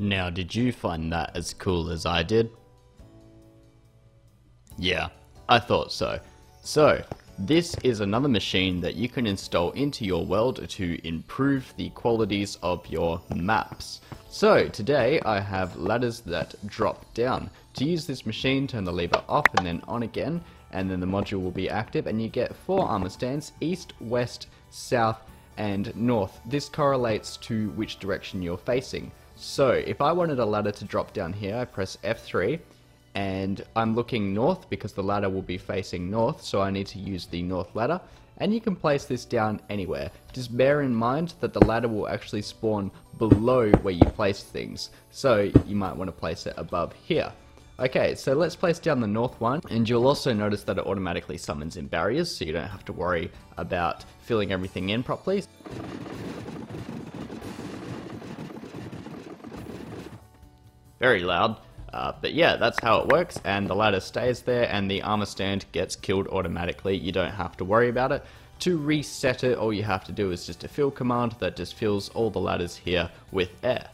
Now, did you find that as cool as I did? Yeah, I thought so. So, this is another machine that you can install into your world to improve the qualities of your maps. So, today I have ladders that drop down. To use this machine, turn the lever off and then on again, and then the module will be active, and you get 4 armor stands: east, west, south, and north. This correlates to which direction you're facing. So, if I wanted a ladder to drop down here, I press F3, and I'm looking north because the ladder will be facing north, so I need to use the north ladder, and you can place this down anywhere. Just bear in mind that the ladder will actually spawn below where you place things, so you might want to place it above here. Okay, so let's place down the north one, and you'll also notice that it automatically summons in barriers, so you don't have to worry about filling everything in properly. Very loud. But yeah, that's how it works, and the ladder stays there and the armor stand gets killed automatically. You don't have to worry about it. To reset it, all you have to do is just a fill command that just fills all the ladders here with air.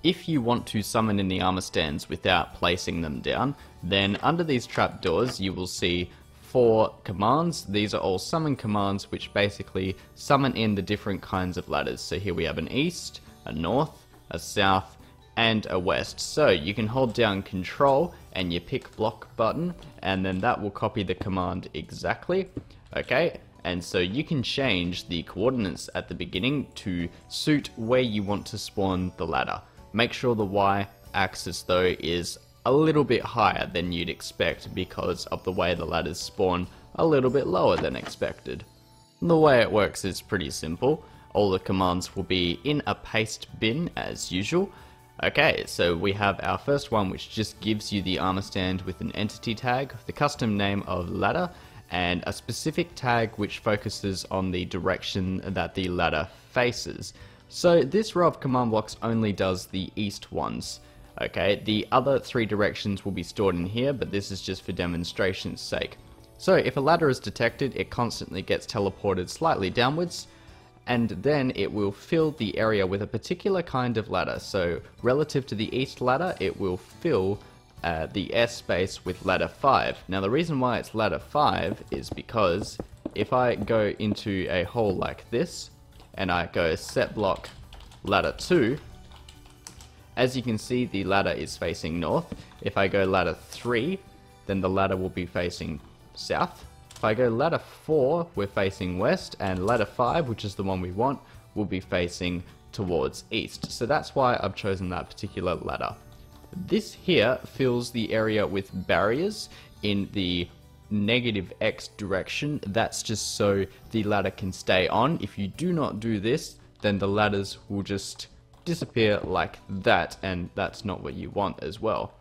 If you want to summon in the armor stands without placing them down, then under these trapdoors you will see 4 commands. These are all summon commands which basically summon in the different kinds of ladders. So here we have an east, a north, a south, and a west. So you can hold down Control and your pick block button, and then that will copy the command exactly. Okay, and so you can change the coordinates at the beginning to suit where you want to spawn the ladder. Make sure the y-axis though is a little bit higher than you'd expect because of the way the ladders spawn a little bit lower than expected. The way it works is pretty simple. All the commands will be in a paste bin as usual. Okay, so we have our first one, which just gives you the armor stand with an entity tag, the custom name of ladder, and a specific tag which focuses on the direction that the ladder faces. So this row of command blocks only does the east ones. Okay, the other 3 directions will be stored in here, but this is just for demonstration's sake. So if a ladder is detected, it constantly gets teleported slightly downwards, and then it will fill the area with a particular kind of ladder. So relative to the east ladder, it will fill the S space with ladder 5. Now the reason why it's ladder 5 is because if I go into a hole like this, and I go set block ladder 2, as you can see the ladder is facing north. If I go ladder 3, then the ladder will be facing south. If I go ladder 4, we're facing west, and ladder 5, which is the one we want, will be facing towards east. So that's why I've chosen that particular ladder. This here fills the area with barriers in the -X direction. That's just so the ladder can stay on. If you do not do this, then the ladders will just disappear like that, and that's not what you want as well.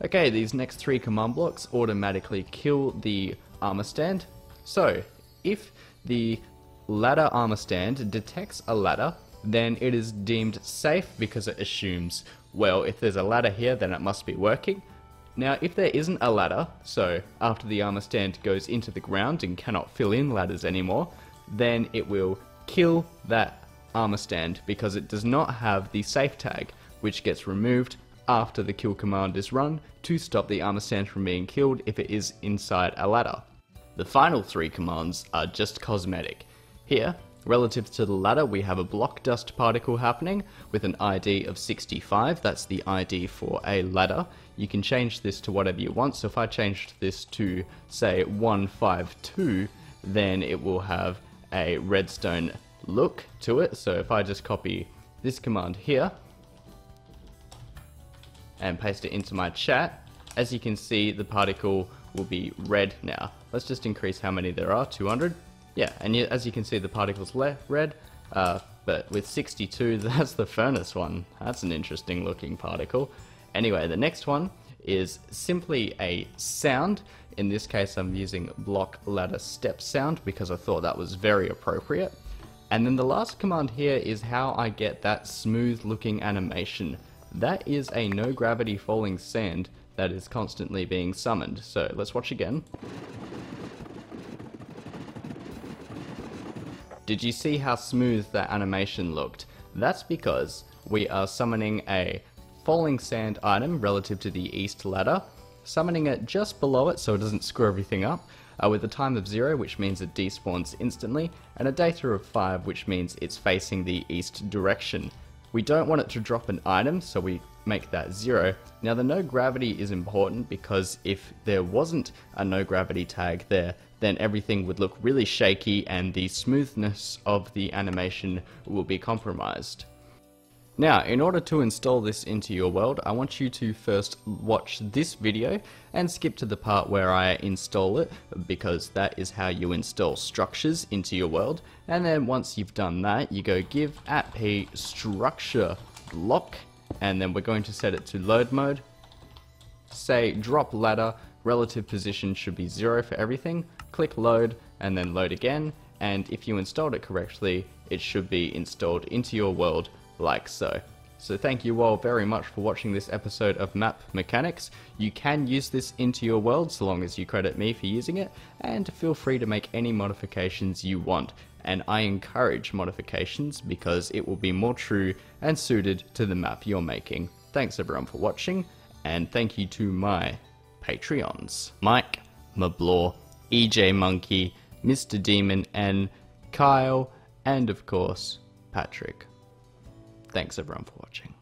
Okay, these next 3 command blocks automatically kill the armor stand. So if the ladder armor stand detects a ladder, then it is deemed safe because it assumes, well, if there's a ladder here, then it must be working. Now, if there isn't a ladder, so after the armor stand goes into the ground and cannot fill in ladders anymore, then it will kill that armor stand because it does not have the safe tag, which gets removed after the kill command is run to stop the armor stand from being killed if it is inside a ladder. The final 3 commands are just cosmetic. Here, relative to the ladder, we have a block dust particle happening with an ID of 65. That's the ID for a ladder. You can change this to whatever you want. So if I changed this to, say, 152, then it will have a redstone look to it. So if I just copy this command here and paste it into my chat, as you can see, the particle will be red now. Let's just increase how many there are, 200. Yeah, and as you can see, the particle's red, but with 62, that's the furnace one. That's an interesting looking particle. Anyway, the next one is simply a sound. In this case, I'm using block ladder step sound because I thought that was very appropriate. And then the last command here is how I get that smooth looking animation. That is a no gravity falling sand that is constantly being summoned. So let's watch again. Did you see how smooth that animation looked? That's because we are summoning a falling sand item relative to the east ladder, summoning it just below it so it doesn't screw everything up, with a time of 0, which means it despawns instantly, and a data of 5, which means it's facing the east direction. We don't want it to drop an item, so we make that 0. Now the no gravity is important because if there wasn't a no gravity tag there, then everything would look really shaky and the smoothness of the animation will be compromised. Now, in order to install this into your world, I want you to first watch this video and skip to the part where I install it, because that is how you install structures into your world. And then once you've done that, you go give @p structure block, and then we're going to set it to load mode. Say drop ladder, relative position should be 0 for everything. Click load and then load again, and if you installed it correctly, it should be installed into your world like so. So thank you all very much for watching this episode of Map Mechanics. You can use this into your world so long as you credit me for using it, and feel free to make any modifications you want. And I encourage modifications because it will be more true and suited to the map you're making. Thanks everyone for watching, and thank you to my Patreons: Mike, mblohr, 𝒂𝒂𝒏𝒆𝒍, Mr. DemonN, Kyle, and of course, Patrick. Thanks everyone for watching.